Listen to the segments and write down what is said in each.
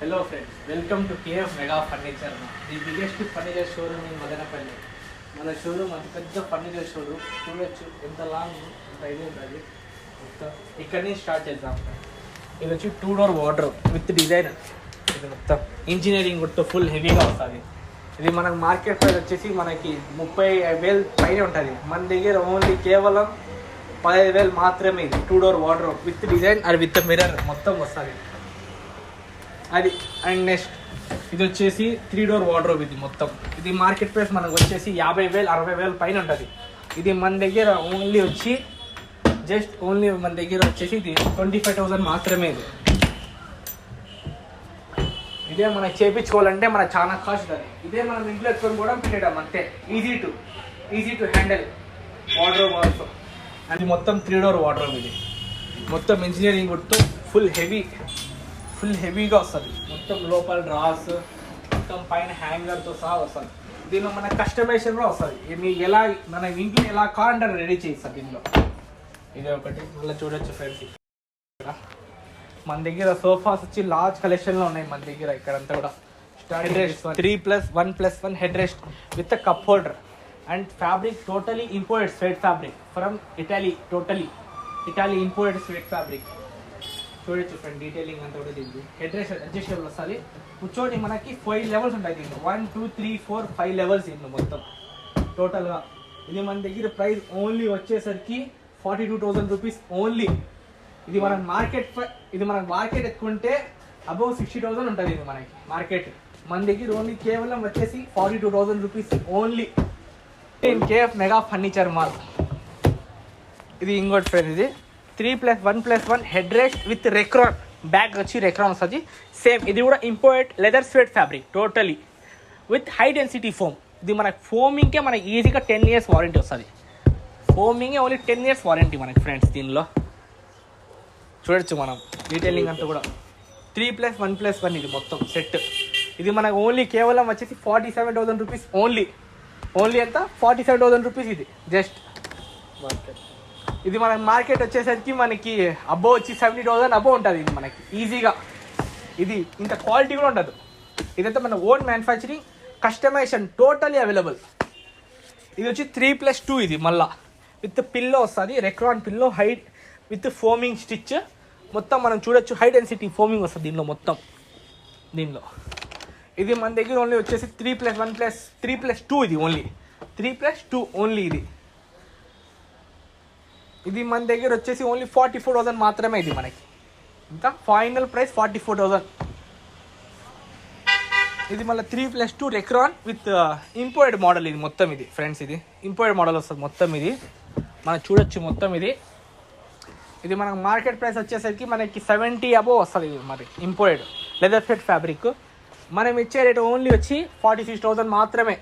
Hello friends, welcome to KF Mega Furniture, the biggest furniture showroom in Madanapalli. మన showroom అంత పెద్ద furniture showroom చూడొచ్చు, ఎంత long ఎంత ఇది ఉంటుంది. మొత్తం ఇక్కడ నుంచి స్టార్ట్ చేద్దాం. ఇది వచ్చి 2 door వార్డ్రోబ్ విత్ డిజైనర్. ఇది మొత్తం ఇంజనీరింగ్ కూడా ఫుల్ హెవీగా వస్తుంది. ఇది మనకు మార్కెట్ ప్రైస్ వచ్చేసి మనకి 30,000 పైన ఉంటుంది. మన దగ్గర ఓన్లీ కేవలం 15,000 మాత్రమే. ఇది 2 door వార్డ్రోబ్ విత్ డిజైన్ అది విత్ మిర్రర్ మొత్తం వస్తుంది అది. అండ్ నెక్స్ట్ ఇది వచ్చేసి 3 door వార్డ్రోబ్. ఇది మొత్తం ఇది మార్కెట్ ప్రైస్ మనకు వచ్చేసి 50,000 60,000 పైన ఉంటుంది. ఇది మన దగ్గర ఓన్లీ వచ్చి మన దగ్గర వచ్చేసి ఇది 25,000 మాత్రమే. ఇదే మనకి చేయించుకోవాలంటే మనకు చాలా కాస్ట్ అది. ఇదే మనం ఇంట్లో ఎత్తుకొని కూడా పెట్టడం అంతే. Easy to handle wardrobe also. అది మొత్తం 3 door వార్డ్రోబ్. ఇది మొత్తం ఇంజనీరింగ్ వుడ్తో ఫుల్ హెవీగా వస్తుంది. మొత్తం లోపల డ్రాస్ మొత్తం పైన హ్యాంగర్తో సహా వస్తుంది. దీనిలో మన కస్టమైజేషన్ కూడా వస్తుంది. మీకు ఎలా మన ఇంట్లో ఎలా కావాలంటే రెడీ చేయిస్తారు దీనిలో. ఇదే ఒకటి మళ్ళీ చూడొచ్చు ఫ్రెండ్స్. ఇక్కడ మన దగ్గర సోఫాస్ వచ్చి లార్జ్ కలెక్షన్లో ఉన్నాయి మన దగ్గర. ఇక్కడంతా కూడా head rest 3+1+1 head rest with cup holder and fabric totally imported sweat fabric from Italy. Italy imported sweat fabric చూడొచ్చు ఫ్రెండ్. డీటెయిలింగ్ అంతా కూడా దీనికి హెడ్ రెస్ట్ అడ్జస్టబుల్ వస్తుంది. కూర్చొని మనకి 5 levels ఉంటాయి దీంట్లో. 1 2 3 4 5 levels దీంట్లో మొత్తం టోటల్గా. ఇది మన దగ్గర ప్రైస్ ఓన్లీ వచ్చేసరికి 42,000 రూపీస్ ఓన్లీ. ఇది మనకు మార్కెట్ ఎక్కుంటే అబౌవ్ 60,000 ఉంటుంది. ఇది మనకి మార్కెట్. మన దగ్గర ఓన్లీ కేవలం వచ్చేసి 42,000 rupees only in KF mega furniture mall. ఇది ఇంకోటి ఫ్రెండ్. ఇది 3+1+1 head rest with Recron. Back వచ్చి రెక్రాన్ వస్తుంది సేమ్. ఇది కూడా imported leather sweat fabric totally with high density foam. ఇది మనకి ఫోమింగ్కే మనకి ఈజీగా 10 years వారంటీ వస్తుంది. ఫోమింగే ఓన్లీ 10 years వారంటీ మనకి ఫ్రెండ్స్. దీనిలో చూడొచ్చు మనం డీటెయిలింగ్ అంతా కూడా 3+1+1 ఇది మొత్తం సెట్. ఇది మనకు ఓన్లీ కేవలం వచ్చేసి 47,000 రూపీస్ ఓన్లీ ఎంత 47,000 రూపీస్. ఇది జస్ట్ మార్కెట్. ఇది మన మార్కెట్ వచ్చేసరికి మనకి అబ్బో వచ్చి 70,000 అబ్బో ఉంటుంది. ఇది మనకి ఈజీగా. ఇది ఇంత క్వాలిటీ కూడా ఉండదు. ఇదంతా మన own manufacturing, customisation totally available. ఇది వచ్చి 3+2 ఇది మళ్ళా విత్ పిల్లో వస్తుంది. Recron pillow height with foaming stitch మొత్తం మనం చూడొచ్చు. హై డెన్సిటీ ఫోమింగ్ వస్తుంది దీనిలో మొత్తం. ఇది మన దగ్గర ఓన్లీ వచ్చేసి 3+2 ఇది ఓన్లీ 3+2 ఓన్లీ. ఇది మన దగ్గర వచ్చేసి ఓన్లీ 44,000 మాత్రమే. ఇది మనకి ఇంకా ఫైనల్ ప్రైస్ 44,000. ఇది మళ్ళీ 3+2 రెక్రాన్ విత్ ఇంపోర్టెడ్ మోడల్. ఇది మొత్తం ఇది ఫ్రెండ్స్. ఇది ఇంపోర్టెడ్ మోడల్ వస్తుంది మొత్తం. ఇది మనం చూడొచ్చు మొత్తం. ఇది మనకు మార్కెట్ ప్రైస్ వచ్చేసరికి మనకి 70 అబోవ్ వస్తుంది. ఇది మరి ఇంపోర్టెడ్ లెదర్ ఫెట్ ఫ్యాబ్రిక్. మనం ఇచ్చే రేట్ ఓన్లీ వచ్చి 46,000 మాత్రమే.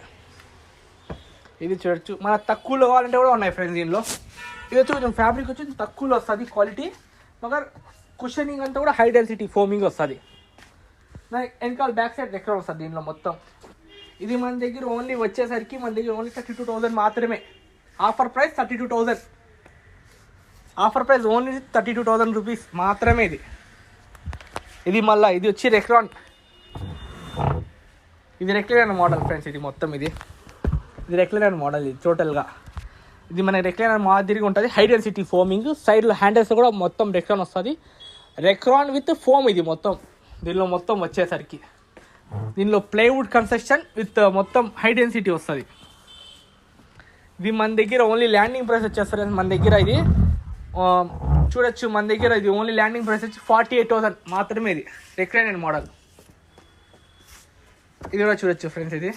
ఇది చూడొచ్చు. మన తక్కువలో కావాలంటే కూడా ఉన్నాయి ఫ్రెండ్స్ దీనిలో. ఇది వచ్చి కొంచెం ఫ్యాబ్రిక్ వచ్చి తక్కువలో వస్తుంది క్వాలిటీ. మగర్ కుషనింగ్ అంతా కూడా హై డెన్సిటీ ఫోమింగ్ వస్తుంది. వెనకాల బ్యాక్ సైడ్ ఎక్కడ వస్తుంది దీనిలో మొత్తం. ఇది మన దగ్గర ఓన్లీ వచ్చేసరికి మన దగ్గర ఓన్లీ 32,000 మాత్రమే. Offer price 32,000. Offer price only 32,000 rupees మాత్రమే. ఇది మళ్ళీ ఇది వచ్చి రెక్రాన్. ఇది రెక్లైనర్ మోడల్ ఫ్రెండ్స్. ఇది మొత్తం ఇది రెక్లైనర్ మోడల్. ఇది టోటల్గా ఇది మన రెక్లైనర్ మాదిరిగా ఉంటుంది. High density foaming. సైడ్లో హ్యాండిల్స్ కూడా మొత్తం రెక్రాన్ వస్తుంది. రెక్రాన్ విత్ ఫోమ్ ఇది మొత్తం. దీనిలో మొత్తం వచ్చేసరికి దీనిలో ప్లైవుడ్ కన్స్ట్రక్షన్ విత్ మొత్తం హై డెన్సిటీ వస్తుంది. ఇది మన దగ్గర ఓన్లీ ల్యాండింగ్ ప్రైస్ వచ్చేస్తారు మన దగ్గర. ఇది చూడొచ్చు మన దగ్గర. ఇది ఓన్లీ ల్యాండింగ్ ప్రైస్ వచ్చి 48,000 మాత్రమే. ఇది రెక్లైనర్ మోడల్. ఇది కూడా చూడొచ్చు ఫ్రెండ్స్. ఇది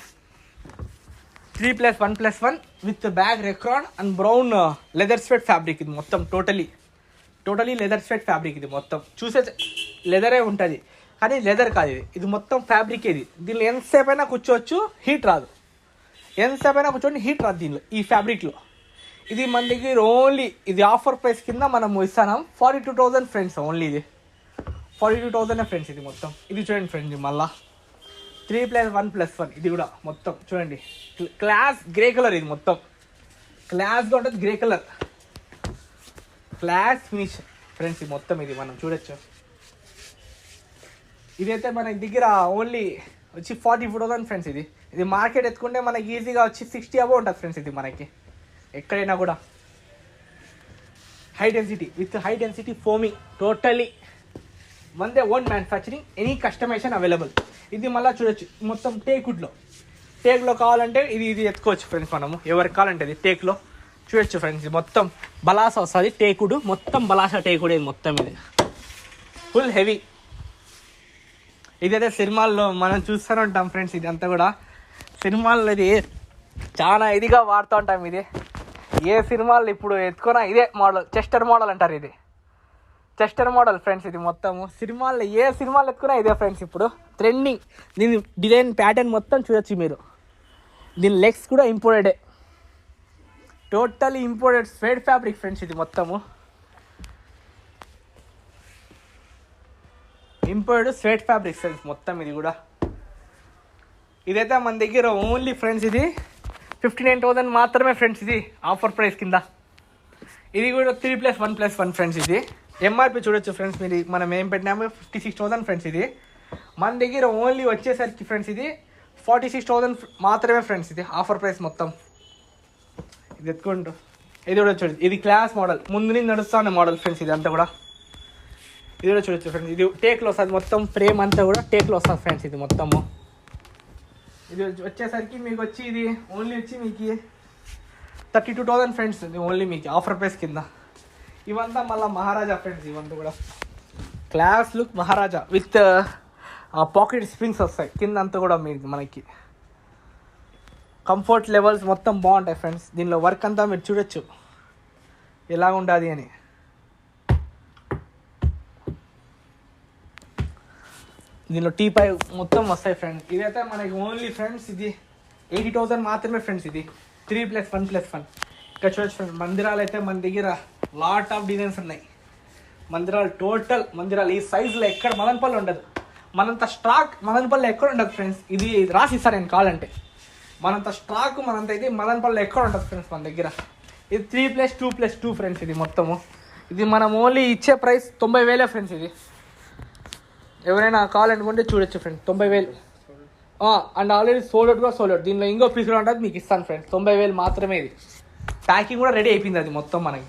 3+1+1 with bag Recron and brown leather sweat fabric. ఇది మొత్తం టోటలీ లెదర్ స్వెట్ ఫ్యాబ్రిక్. ఇది మొత్తం చూసే లెదరే ఉంటుంది కానీ లెదర్ కాదు. ఇది మొత్తం ఫ్యాబ్రిక్. ఇది దీనిలో ఎంతసేపు అయినా కూర్చోవచ్చు, హీట్ రాదు. దీనిలో ఈ ఫ్యాబ్రిక్లో. ఇది మన దగ్గర ఓన్లీ ఇది ఆఫర్ ప్రైస్ కింద మనం ఇస్తున్నాం 42,000 ఫ్రెండ్స్ ఓన్లీ. ఇది 42,000 ఫ్రెండ్స్. ఇది మొత్తం. ఇది చూడండి ఫ్రెండ్స్. ఇది మళ్ళా 3+1+1 ఇది కూడా మొత్తం చూడండి. Class grey colour. ఇది మొత్తం క్లాస్గా ఉంటుంది. Grey colour class finish friends. ఇది మొత్తం ఇది మనం చూడొచ్చు. ఇదైతే మన దగ్గర ఓన్లీ వచ్చి 44,000 ఫ్రెండ్స్. ఇది మార్కెట్ ఎత్తుకుంటే మనకి ఈజీగా వచ్చి 60 అబౌ ఉంటుంది ఫ్రెండ్స్. ఇది మనకి ఎక్కడైనా కూడా హై డెన్సిటీ ఫోమింగ్ టోటలీ మందే own manufacturing, any customisation available. ఇది మళ్ళీ చూడొచ్చు మొత్తం టేక్లో కావాలంటే ఇది ఎత్తుకోవచ్చు ఫ్రెండ్స్. మనము ఎవరికి కావాలంటే ఇది టేక్లో చూడొచ్చు ఫ్రెండ్స్. ఇది మొత్తం బలాసా వస్తుంది టేకుడు, మొత్తం బలాసా టేకుడు. ఇది మొత్తం ఇది ఫుల్ హెవీ. ఇదైతే సినిమాల్లో మనం చూస్తూనే ఉంటాం ఫ్రెండ్స్. ఇది అంతా కూడా సినిమాల్లో ఇది చాలా ఇదిగా వాడుతూ ఉంటాం. ఇది ఏ సినిమాలు ఇప్పుడు ఎత్తుకున్నా ఇదే మోడల్, చెస్టర్ మోడల్ అంటారు. ఇది చెస్టర్ మోడల్ ఫ్రెండ్స్. ఇది మొత్తము సినిమాల్లో ఏ సినిమాలు ఎత్తుకున్నా ఇదే ఫ్రెండ్స్. ఇప్పుడు ట్రెండింగ్. దీని డిజైన్ ప్యాటర్న్ మొత్తం చూడొచ్చు మీరు. దీని లెగ్స్ కూడా ఇంపోర్టెడే, totally imported suede fabric friends. ఇది మొత్తము ఇంపోర్టెడ్ స్వేడ్ ఫ్యాబ్రిక్ ఫ్రెండ్స్ మొత్తం. ఇది కూడా ఇదైతే మన దగ్గర ఓన్లీ ఫ్రెండ్స్ ఇది 59,000 మాత్రమే ఫ్రెండ్స్. ఇది ఆఫర్ ప్రైస్ కింద. ఇది కూడా 3+1+1 ఫ్రెండ్స్. ఇది ఎంఆర్పి చూడొచ్చు ఫ్రెండ్స్ మీరు. మనం ఏం పెట్టినాము 56,000 ఫ్రెండ్స్. ఇది మన దగ్గర ఓన్లీ వచ్చేసరికి ఫ్రెండ్స్ ఇది 46,000 మాత్రమే ఫ్రెండ్స్. ఇది ఆఫర్ ప్రైస్ మొత్తం. ఇది ఎత్తుకుంటూ ఇది కూడా చూడొచ్చు. ఇది క్లాస్ మోడల్, ముందు నుంచి నడుస్తున్న మోడల్ ఫ్రెండ్స్. ఇది అంతా కూడా ఇది కూడా చూడొచ్చు ఫ్రెండ్స్. ఇది టేక్లో వస్తుంది మొత్తం, ఫ్రేమ్ అంతా కూడా టేక్లో వస్తుంది ఫ్రెండ్స్. ఇది మొత్తము ఇది వచ్చేసరికి మీకు వచ్చి ఇది ఓన్లీ వచ్చి మీకు 32,000 ఫ్రెండ్స్. ఇది ఓన్లీ మీకు ఆఫర్ ప్రైస్ కింద. ఇవంతా మళ్ళీ మహారాజా ఫ్రెండ్స్. ఇవంతా కూడా class look Maharaja with pocket springs వస్తాయి కింద అంతా కూడా. మీకు మనకి కంఫర్ట్ లెవెల్స్ మొత్తం బాగుంటాయి ఫ్రెండ్స్. దీనిలో వర్క్ అంతా మీరు చూడొచ్చు ఎలా ఉంటుంది అని. దీనిలో టీ5 మొత్తం వస్తాయి ఫ్రెండ్స్. ఇదైతే మనకి ఓన్లీ ఫ్రెండ్స్ ఇది 80,000 మాత్రమే ఫ్రెండ్స్. ఇది 3+1+1. ఇక్కడ చూడొచ్చు ఫ్రెండ్స్. మందిరాలు అయితే మన దగ్గర లాట్ ఆఫ్ డిజైన్స్ ఉన్నాయి. మందిరాలు టోటల్ మందిరాలు ఈ సైజులో ఎక్కడ మదనపల్లి ఉండదు. మనంత స్టాక్ మదనపల్లి ఎక్కడ ఉండదు ఫ్రెండ్స్. ఇది రాసిస్తాను నేను కావాలంటే. మనంత స్టాక్ మనంత ఇది మదనపల్లి ఎక్కడ ఉంటుంది ఫ్రెండ్స్ మన దగ్గర. ఇది 3+2+2 ఫ్రెండ్స్. ఇది మొత్తము ఇది మనం ఓన్లీ ఇచ్చే ప్రైస్ 90,000 ఫ్రెండ్స్. ఇది ఎవరైనా కావాలనుకుంటే చూడొచ్చు ఫ్రెండ్స్. 90,000 అండ్ ఆల్రెడీ సోల్డ్ కూడా సోల్డ్. దీనిలో ఇంకో పీస్ కూడా ఉంటుంది మీకు ఇస్తాను ఫ్రెండ్స్. 90,000 మాత్రమే. ఇది ప్యాకింగ్ కూడా రెడీ అయిపోయింది. అది మొత్తం మనకి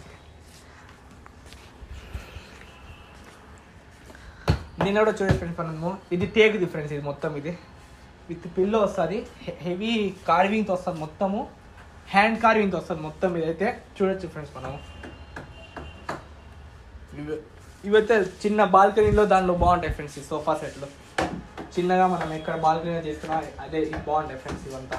దీన్ని కూడా చూడండి ఫ్రెండ్స్. మనము ఇది టేక్ది ఫ్రెండ్స్. ఇది మొత్తం ఇది విత్ పిల్లో వస్తుంది, హెవీ కార్వింగ్తో వస్తుంది మొత్తము, హ్యాండ్ కార్వింగ్తో వస్తుంది మొత్తం. ఇదైతే చూడొచ్చు ఫ్రెండ్స్. మనము ఇవైతే చిన్న బాల్కనీలో దానిలో బాగుంటాయి ఫ్రెండ్స్. ఈ సోఫా సెట్లు చిన్నగా మనం ఎక్కడ బాల్కనీలో చేస్తున్నా అదే ఇది బాగుంటాయి ఫ్రెండ్స్. ఇవంతా